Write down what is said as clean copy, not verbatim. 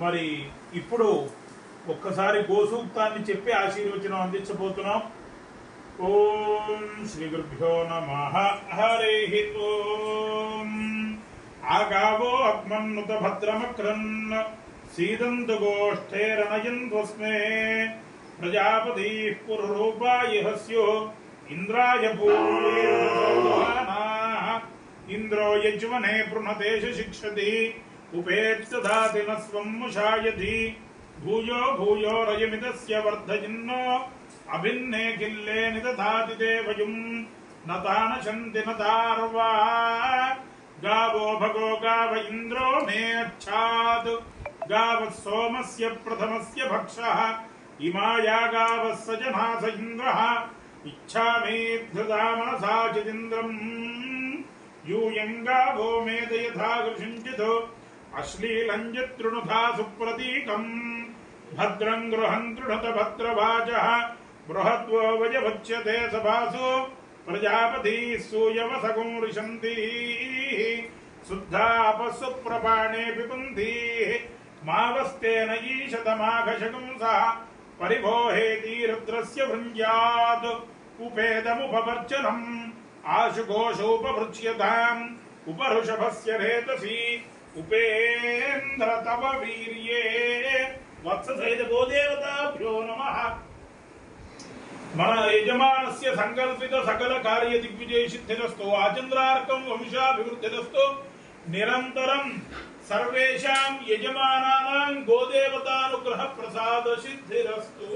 మరి ఇప్పుడు ఒక్కసారి గోసూక్తాన్ని చెప్పి ఆశీర్వచనం అందించబోతున్నాం. ఓం శ్రీ గురుభ్యో నమః. హరి ఓం. ఆగావో అగ్మన్నుత భద్రమక్రన్ సీదంతు గోష్ఠేరనయంత్వస్మే ప్రజాపతి పురరూపాయ హస్యో ఇంద్రాయ పూర్వేనా ఇంద్రో యజ్వనే పృణతేష శిక్షతి ఉపేత్సదాతి న స్వం ముషాయతి భూయో భూయో రయమిదస్య వర్ధయిన్నో అభిన్నే కిల్లే నిదధాతి దేవయుం నతానశంతి నతార్వా గావో భగో గావ ఇంద్రో మే అచ్ఛాత్ గావ సోమస్య ప్రథమస్య భక్షః ఇమాయా గావ సజనాస ఇంద్రః ఇచ్ఛామి ధృతా మనసా చిదింద్రం యూయం గావో మేద యథా గృషించితో అశ్లీలం జతృణుధా సుప్రతీకం భద్రం గృహం దృఢత భద్రవాచః బృహద్వో వయవచ్యతే సభాసు ప్రజాపతి సూయవసగం రిషంతి శుద్ధాపస్సు ప్రపాణే పిబంతి మావస్తేన ఈశతమాఘశకంసః పరిభోహేతి రుద్రస్య భృంజాత్ ఉపేదముపవర్చనం ఆశుఘోషోపభృచ్యతాం ఉపరుషభస్య రేతసి ఉపేంద్ర తవ వీర్యే వత్ససైత గోదేవతాభ్యో నమః. మన యజమానస్య సంకల్పిత సకల కార్య దిగ్విజయ సిద్ధిరస్తు ఆచంద్రార్కం వంశాభివృద్ధిరస్తు నిరంతరం సర్వేషాం యజమానానాం గోదేవతానుగ్రహ ప్రసాద సిద్ధిరస్తు.